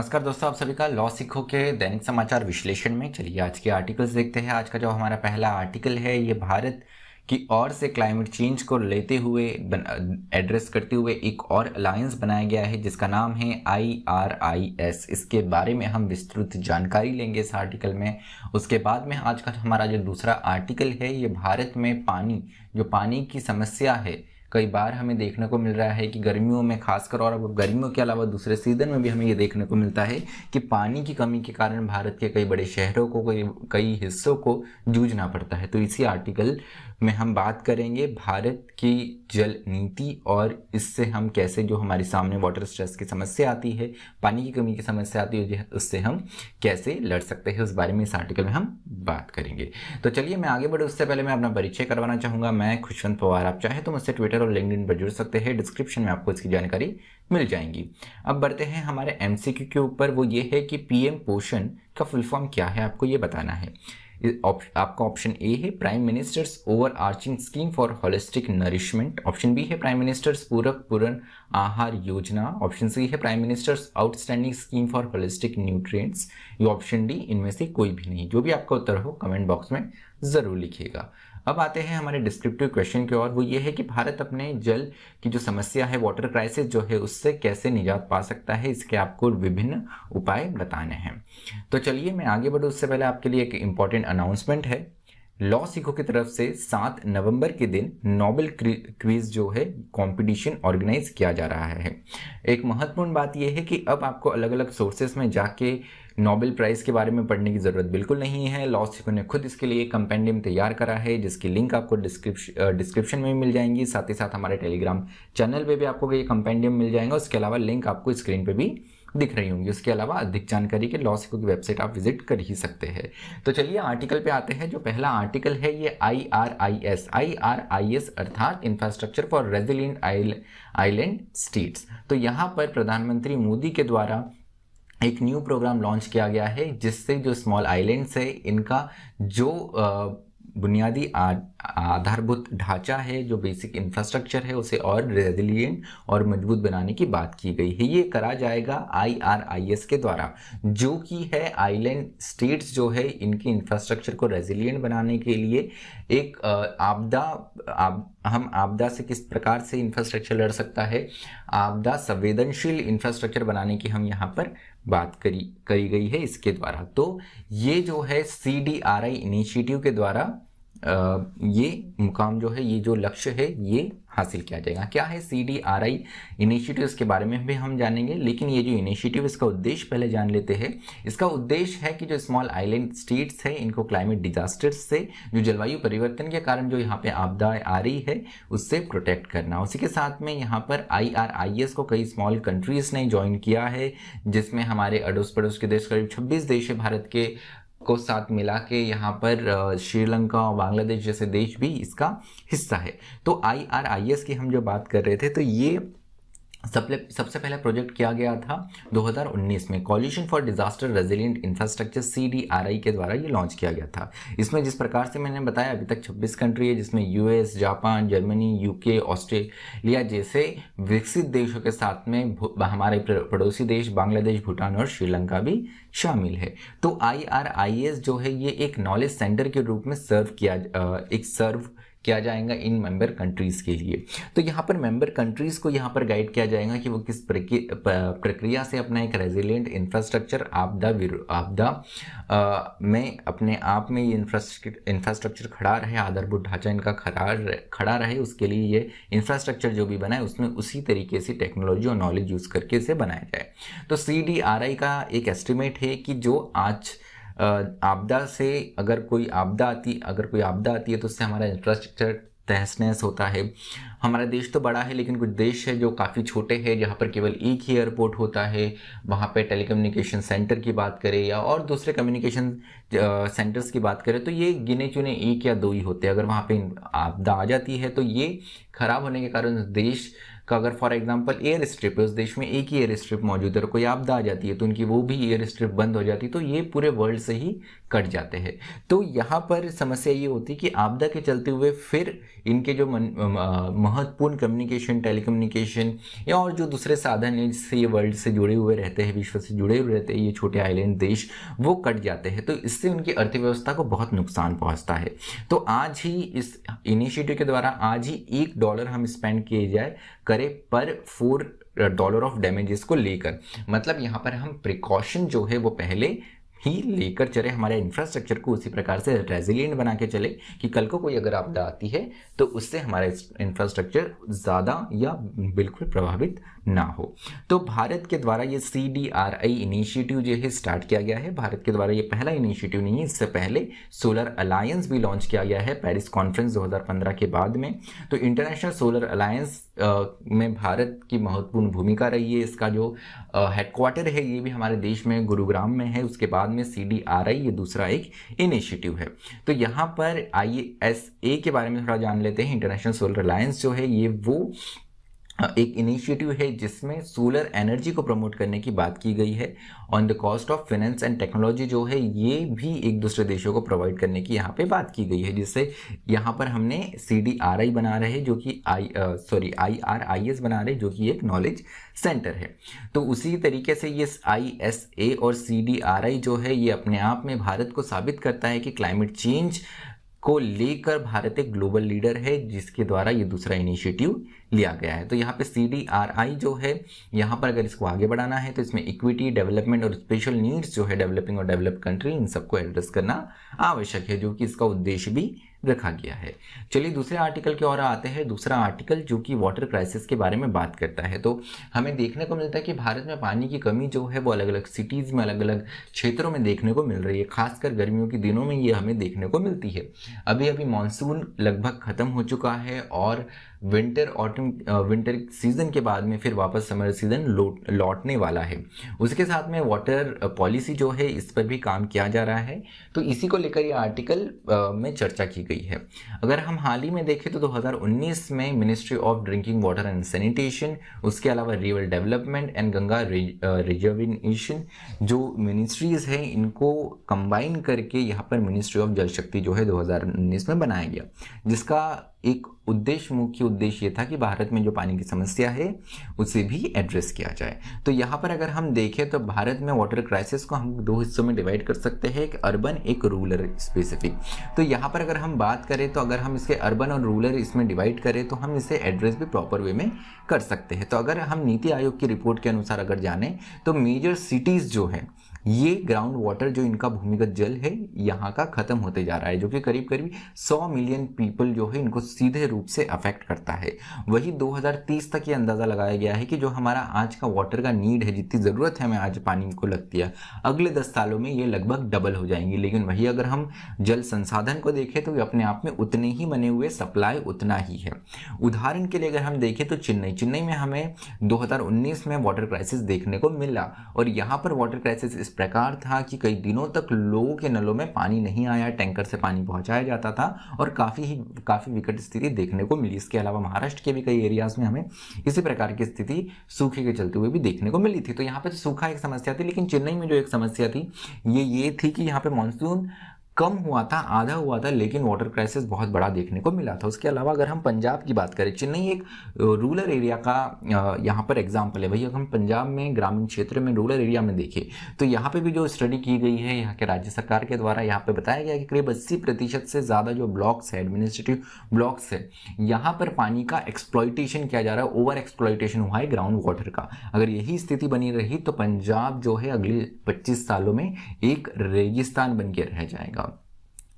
नमस्कार दोस्तों, आप सभी का लॉ सीखो के दैनिक समाचार विश्लेषण में। चलिए आज के आर्टिकल्स देखते हैं। आज का जो हमारा पहला आर्टिकल है ये भारत की ओर से क्लाइमेट चेंज को लेते हुए एड्रेस करते हुए एक और अलायंस बनाया गया है जिसका नाम है IRIS। इसके बारे में हम विस्तृत जानकारी लेंगे इस आर्टिकल में। उसके बाद में आज का हमारा जो दूसरा आर्टिकल है ये भारत में पानी की समस्या है। कई बार हमें देखने को मिल रहा है कि गर्मियों में खासकर, और अब गर्मियों के अलावा दूसरे सीजन में भी हमें ये देखने को मिलता है कि पानी की कमी के कारण भारत के कई बड़े शहरों को कई हिस्सों को जूझना पड़ता है। तो इसी आर्टिकल में हम बात करेंगे भारत की जल नीति और इससे हम कैसे, जो हमारे सामने वाटर स्ट्रेस की समस्या आती है, पानी की कमी की समस्या आती है, उससे हम कैसे लड़ सकते हैं, उस बारे में इस आर्टिकल में हम बात करेंगे। तो चलिए मैं आगे बढ़े उससे पहले मैं अपना परिचय करवाना चाहूँगा। मैं खुशवंत पवार। आप चाहे तो मुझसे ट्विटर और लिंक्डइन पर जुड़ सकते हैं। डिस्क्रिप्शन में आपको इसकी जानकारी मिल जाएंगी। अब बढ़ते हैं हमारे MCQ के ऊपर। वो ये है कि PM पोषण का फुल फॉर्म क्या है, आपको ये बताना है। आपका ऑप्शन ए है prime minister's overarching scheme for holistic nourishment. Option B है प्राइम मिनिस्टर्स पूरक पूर्ण आहार योजना। ऑप्शन सी है prime minister's outstanding scheme for holistic nutrients. ये ऑप्शन डी इनमें से कोई भी नहीं। जो भी आपका उत्तर हो कमेंट बॉक्स में जरूर लिखिएगा। अब आते हैं हमारे डिस्क्रिप्टिव क्वेश्चन की ओर। वो ये है कि भारत अपने जल की जो समस्या है, वाटर क्राइसिस जो है, उससे कैसे निजात पा सकता है। इसके आपको विभिन्न उपाय बताने हैं। तो चलिए मैं आगे बढ़ूँ उससे पहले आपके लिए एक इंपॉर्टेंट अनाउंसमेंट है। लॉ सीखो की तरफ से 7 नवंबर के दिन नोबेल क्विज जो है कंपटीशन ऑर्गेनाइज किया जा रहा है। एक महत्वपूर्ण बात यह है कि अब आपको अलग अलग सोर्सेस में जाके नोबेल प्राइज़ के बारे में पढ़ने की ज़रूरत बिल्कुल नहीं है। लॉ सीखो ने खुद इसके लिए कंपेंडियम तैयार करा है जिसकी लिंक आपको डिस्क्रिप्शन में मिल जाएंगी। साथ ही साथ हमारे टेलीग्राम चैनल पे भी आपको ये कंपेंडियम मिल जाएगा। उसके अलावा लिंक आपको स्क्रीन पे भी दिख रही होंगी। उसके अलावा अधिक जानकारी के लॉ सीखो की वेबसाइट आप विजिट कर ही सकते हैं। तो चलिए आर्टिकल पे आते हैं। जो पहला आर्टिकल है ये IRIS अर्थात infrastructure for resilient island states. तो यहाँ पर प्रधानमंत्री मोदी के द्वारा एक न्यू प्रोग्राम लॉन्च किया गया है जिससे जो स्मॉल आइलैंड्स है इनका जो बुनियादी आधारभूत ढांचा है, जो बेसिक इंफ्रास्ट्रक्चर है, उसे और रेजिलिएंट और मजबूत बनाने की बात की गई है। ये करा जाएगा IRIS के द्वारा, जो कि है आइलैंड स्टेट्स जो है इनके इंफ्रास्ट्रक्चर को रेजिलिएंट बनाने के लिए एक हम आपदा से किस प्रकार से इंफ्रास्ट्रक्चर लड़ सकता है, आपदा संवेदनशील इंफ्रास्ट्रक्चर बनाने की हम यहाँ पर बात करी गई है इसके द्वारा। तो ये जो है CDRI इनिशिएटिव के द्वारा ये मुकाम जो है, ये जो लक्ष्य है, ये हासिल किया जाएगा। क्या है CDRI इनिशिएटिव, इसके बारे में भी हम जानेंगे। लेकिन ये जो इनिशिएटिव, इसका उद्देश्य पहले जान लेते हैं। इसका उद्देश्य है कि जो स्मॉल आइलैंड स्टेट्स है इनको क्लाइमेट डिजास्टर्स से, जो जलवायु परिवर्तन के कारण जो यहाँ पे आपदा आ रही है, उससे प्रोटेक्ट करना। उसी के साथ में यहाँ पर IRIS को कई स्मॉल कंट्रीज ने ज्वाइन किया है, जिसमें हमारे अड़ोस पड़ोस के देश, करीब 26 देश है भारत के को साथ मिला के, यहाँ पर श्रीलंका और बांग्लादेश जैसे देश भी इसका हिस्सा है। तो IRIS की हम जो बात कर रहे थे, तो ये सबसे पहला प्रोजेक्ट किया गया था 2019 में। Coalition for disaster resilient infrastructure CDRI के द्वारा ये लॉन्च किया गया था। इसमें जिस प्रकार से मैंने बताया, अभी तक 26 कंट्री है, जिसमें US, Japan, Germany, UK, Australia जैसे विकसित देशों के साथ में हमारे पड़ोसी देश बांग्लादेश, भूटान और श्रीलंका भी शामिल है। तो IRIS जो है ये एक नॉलेज सेंटर के रूप में सर्व किया जाएगा इन मेंबर कंट्रीज के लिए। तो यहाँ पर मेंबर कंट्रीज को यहाँ पर गाइड किया जाएगा कि वो किस प्रक्रिया से अपना एक रेजिलिएंट इंफ्रास्ट्रक्चर आपदा में अपने आप में ये इंफ्रास्ट्रक्चर खड़ा रहे, आधारभूत ढांचा इनका खड़ा रहे, उसके लिए ये इंफ्रास्ट्रक्चर जो भी बनाए उसमें उसी तरीके से टेक्नोलॉजी और नॉलेज यूज करके इसे बनाया जाए। तो CDRI का एक एस्टिमेट है कि जो आज आपदा से अगर कोई आपदा आती है तो उससे हमारा इंफ्रास्ट्रक्चर तहस नहस होता है। हमारा देश तो बड़ा है, लेकिन कुछ देश है जो काफ़ी छोटे हैं, जहाँ पर केवल एक ही एयरपोर्ट होता है। वहाँ पे टेलीकम्युनिकेशन सेंटर की बात करें या और दूसरे कम्युनिकेशन सेंटर्स की बात करें, तो ये गिने चुने 1 या 2 ही होते हैं। अगर वहाँ पे आपदा आ जाती है तो ये खराब होने के कारण देश का अगर फॉर एग्जांपल एयर स्ट्रिप है, उस देश में एक ही एयर स्ट्रिप मौजूद है और कोई आपदा आ जाती है तो उनकी वो भी एयर स्ट्रिप बंद हो जाती है, तो ये पूरे वर्ल्ड से ही कट जाते हैं। तो यहाँ पर समस्या ये होती है कि आपदा के चलते हुए फिर इनके जो महत्वपूर्ण कम्युनिकेशन, टेलीकम्युनिकेशन या और जो दूसरे साधन हैं जिससे ये वर्ल्ड से जुड़े हुए रहते हैं, विश्व से जुड़े हुए रहते हैं ये छोटे आइलैंड देश, वो कट जाते हैं। तो इससे उनकी अर्थव्यवस्था को बहुत नुकसान पहुंचता है। तो आज ही इस इनिशिएटिव के द्वारा आज ही $1 हम स्पेंड किए जाए करें पर $4 ऑफ डैमेजेस को लेकर। मतलब यहाँ पर हम प्रिकॉशन जो है वो पहले ही लेकर चले, हमारे इंफ्रास्ट्रक्चर को उसी प्रकार से रेजिलिएंट बना के चले कि कल को कोई अगर आपदा आती है तो उससे हमारा इंफ्रास्ट्रक्चर ज़्यादा या बिल्कुल प्रभावित ना हो। तो भारत के द्वारा ये CDRI इनिशिएटिव जो है स्टार्ट किया गया है। भारत के द्वारा ये पहला इनिशिएटिव नहीं है, इससे पहले सोलर अलायंस भी लॉन्च किया गया है पेरिस कॉन्फ्रेंस 2015 के बाद में। तो इंटरनेशनल सोलर अलायंस में भारत की महत्वपूर्ण भूमिका रही है। इसका जो हेडक्वार्टर है ये भी हमारे देश में गुरुग्राम में है। उसके बाद में CDRI ये दूसरा एक इनिशिएटिव है। तो यहाँ पर ISA के बारे में थोड़ा जान लेते हैं। इंटरनेशनल सोलर अलायंस जो है ये वो एक इनिशिएटिव है जिसमें सोलर एनर्जी को प्रमोट करने की बात की गई है। On the cost of finance and technology जो है ये भी एक दूसरे देशों को प्रोवाइड करने की यहाँ पे बात की गई है, जिससे यहाँ पर हमने CDRI बना रहे जो कि IRIS बना रहे जो कि एक नॉलेज सेंटर है। तो उसी तरीके से ये ISA और CDRI जो है ये अपने आप में भारत को साबित करता है कि क्लाइमेट चेंज को लेकर भारत एक ग्लोबल लीडर है, जिसके द्वारा ये दूसरा इनिशिएटिव लिया गया है। तो यहाँ पे CDRI जो है यहाँ पर अगर इसको आगे बढ़ाना है तो इसमें इक्विटी, डेवलपमेंट और स्पेशल नीड्स जो है डेवलपिंग और डेवलप्ड कंट्री इन सबको एड्रेस करना आवश्यक है, जो कि इसका उद्देश्य भी रखा गया है। चलिए दूसरे आर्टिकल की ओर आते हैं। दूसरा आर्टिकल जो कि वाटर क्राइसिस के बारे में बात करता है। तो हमें देखने को मिलता है कि भारत में पानी की कमी जो है वो अलग अलग सिटीज़ में, अलग अलग क्षेत्रों में देखने को मिल रही है। खासकर गर्मियों के दिनों में ये हमें देखने को मिलती है। अभी अभी मानसून लगभग खत्म हो चुका है और विंटर सीजन के बाद में फिर वापस समर सीजन लौटने वाला है। उसके साथ में वाटर पॉलिसी जो है इस पर भी काम किया जा रहा है। तो इसी को लेकर ये आर्टिकल में चर्चा की गई है। अगर हम हाल ही में देखें तो 2019 में ministry of drinking water and sanitation, उसके अलावा river development and Ganga reservation जो मिनिस्ट्रीज हैं इनको कंबाइन करके यहाँ पर मिनिस्ट्री ऑफ जल शक्ति जो है 2019 में बनाया गया, जिसका एक मुख्य उद्देश्य ये था कि भारत में जो पानी की समस्या है उसे भी एड्रेस किया जाए। तो यहाँ पर अगर हम देखें तो भारत में वाटर क्राइसिस को हम दो हिस्सों में डिवाइड कर सकते हैं, एक अर्बन एक रूरल स्पेसिफिक। तो यहाँ पर अगर हम बात करें तो अगर हम इसके अर्बन और रूरल इसमें डिवाइड करें तो हम इसे एड्रेस भी प्रॉपर वे में कर सकते हैं। तो अगर हम नीति आयोग की रिपोर्ट के अनुसार अगर जाने तो मेजर सिटीज़ जो है ये ग्राउंड वाटर जो इनका भूमिगत जल है यहाँ का खत्म होते जा रहा है, जो कि करीब करीब 100 मिलियन पीपल जो है इनको सीधे रूप से अफेक्ट करता है। वही 2030 तक ये अंदाज़ा लगाया गया है कि जो हमारा आज का वाटर का नीड है, जितनी ज़रूरत है हमें आज पानी को लगती है, अगले 10 सालों में ये लगभग डबल हो जाएंगी। लेकिन वही अगर हम जल संसाधन को देखें तो ये अपने आप में उतने ही बने हुए, सप्लाई उतना ही है। उदाहरण के लिए अगर हम देखें तो चेन्नई में हमें 2019 में वाटर क्राइसिस देखने को मिला और यहाँ पर वाटर क्राइसिस इस प्रकार था कि कई दिनों तक लोगों के नलों में पानी नहीं आया, टैंकर से पानी पहुंचाया जाता था और काफ़ी विकट स्थिति देखने को मिली। इसके अलावा महाराष्ट्र के भी कई एरियाज में हमें इसी प्रकार की स्थिति सूखे के चलते हुए भी देखने को मिली थी। तो यहाँ पे तो सूखा एक समस्या थी, लेकिन चेन्नई में जो एक समस्या थी ये थी कि यहाँ पे मानसून कम हुआ था, आधा हुआ था, लेकिन वाटर क्राइसिस बहुत बड़ा देखने को मिला था। उसके अलावा अगर हम पंजाब की बात करें, चेन्नई एक रूरल एरिया का यहाँ पर एग्जाम्पल है। वही अगर हम पंजाब में ग्रामीण क्षेत्र में रूरल एरिया में देखें तो यहाँ पे भी जो स्टडी की गई है यहाँ के राज्य सरकार के द्वारा, यहाँ पे बताया गया कि करीब 80% से ज़्यादा जो ब्लॉक्स है, एडमिनिस्ट्रेटिव ब्लॉक्स है, यहाँ पर पानी का एक्सप्लॉयटेशन किया जा रहा है, ओवर एक्सप्लॉयटेशन हुआ है ग्राउंड वाटर का। अगर यही स्थिति बनी रही तो पंजाब जो है अगले 25 सालों में एक रेगिस्तान बन के रह जाएगा।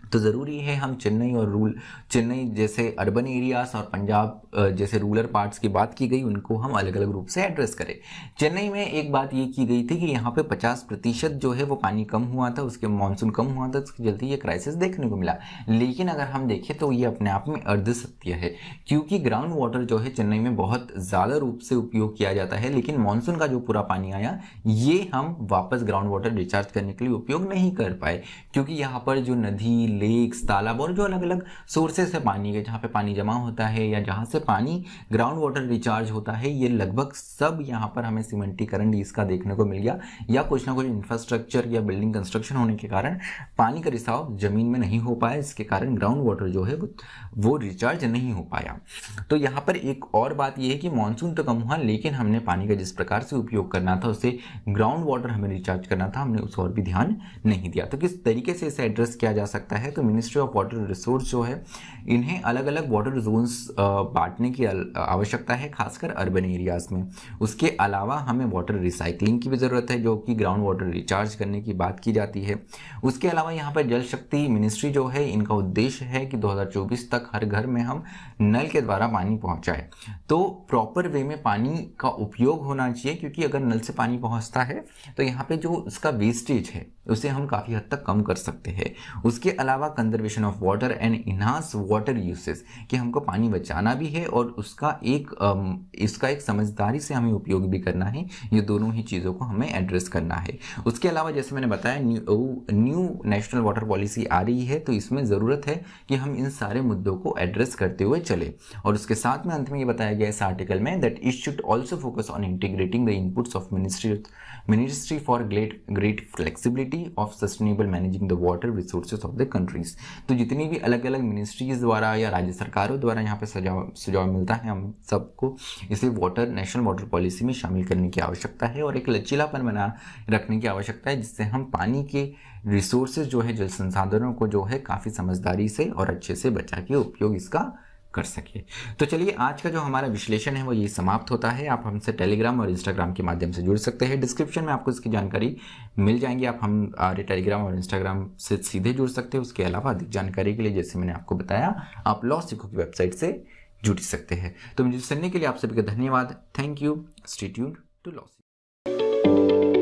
तो ज़रूरी है हम चेन्नई जैसे अर्बन एरियाज और पंजाब जैसे रूरल पार्ट्स की बात की गई उनको हम अलग अलग रूप से एड्रेस करें। चेन्नई में एक बात ये की गई थी कि यहाँ पे 50% जो है वो पानी कम हुआ था, उसके मानसून कम हुआ था, उसके चलते ये क्राइसिस देखने को मिला। लेकिन अगर हम देखें तो ये अपने आप में अर्ध सत्य है, क्योंकि ग्राउंड वाटर जो है चेन्नई में बहुत ज़्यादा रूप से उपयोग किया जाता है, लेकिन मानसून का जो पूरा पानी आया ये हम वापस ग्राउंड वाटर रिचार्ज करने के लिए उपयोग नहीं कर पाए, क्योंकि यहाँ पर जो नदी लेक्स, तालाब और जो अलग अलग सोर्सेस है पानी के, जहाँ पे पानी जमा होता है या जहाँ से पानी ग्राउंड वाटर रिचार्ज होता है, ये लगभग सब यहाँ पर हमें सीमेंटीकरण इसका देखने को मिल गया, या कुछ ना कुछ इंफ्रास्ट्रक्चर या बिल्डिंग कंस्ट्रक्शन होने के कारण पानी का रिसाव जमीन में नहीं हो पाया, इसके कारण ग्राउंड वाटर जो है वो रिचार्ज नहीं हो पाया। तो यहाँ पर एक और बात यह है कि मानसून तो कम हुआ, लेकिन हमने पानी का जिस प्रकार से उपयोग करना था, उसे ग्राउंड वाटर हमें रिचार्ज करना था, हमने उस और भी ध्यान नहीं दिया। तो किस तरीके से इसे एड्रेस किया जा सकता है? तो मिनिस्ट्री ऑफ वाटर रिसोर्स जो है, इन्हें अलग अलग वाटर जोन्स बांटने की आवश्यकता है, खासकर अर्बन एरियाज में। उसके अलावा हमें वाटर रिसाइकलिंग की भी ज़रूरत है, जो कि ग्राउंड वाटर रिचार्ज करने की बात की जाती है। उसके अलावा यहाँ पर जल शक्ति मिनिस्ट्री जो है, इनका उद्देश्य है कि 2024 तक हर घर में हम नल के द्वारा पानी पहुँचाएं। तो प्रॉपर वे में पानी का उपयोग होना चाहिए, क्योंकि अगर नल से पानी पहुँचता है तो यहाँ पे जो उसका वेस्टेज है उसे हम काफ़ी हद तक कम कर सकते हैं। उसके अलावा conservation of water and enhance water usage, कि हमको पानी बचाना भी है और इसका एक समझदारी से हमें उपयोग भी करना है। ये दोनों ही चीज़ों को हमें एड्रेस करना है। उसके अलावा जैसे मैंने बताया, न्यू नेशनल वाटर पॉलिसी आ रही है, तो इसमें ज़रूरत है कि हम इन सारे मुद्दों को एड्रेस करते हुए चले। और उसके साथ में अंत में ये बताया गया इस आर्टिकल में that it should also focus on integrating the inputs of ministry for great flexibility of sustainable managing the water resources of the countries. तो जितनी भी अलग अलग मिनिस्ट्रीज द्वारा या राज्य सरकारों द्वारा यहाँ पे सुझाव मिलता है, हम सबको इसे नेशनल वाटर पॉलिसी में शामिल करने की आवश्यकता है और एक लचीलापन बना रखने की आवश्यकता है, जिससे हम पानी के रिसोर्सेज जो है, जल संसाधनों को जो है काफ़ी समझदारी से और अच्छे से बचा के उपयोग इसका कर सके। तो चलिए, आज का जो हमारा विश्लेषण है वो ये समाप्त होता है। आप हमसे टेलीग्राम और इंस्टाग्राम के माध्यम से जुड़ सकते हैं। डिस्क्रिप्शन में आपको इसकी जानकारी मिल जाएंगी। आप हमारे टेलीग्राम और इंस्टाग्राम से सीधे जुड़ सकते हैं। उसके अलावा अधिक जानकारी के लिए, जैसे मैंने आपको बताया, आप लॉ सीखो की वेबसाइट से जुड़ सकते हैं। तो मुझे सुनने के लिए आप सभी का धन्यवाद। Thank you. Stay tuned to law सीखो।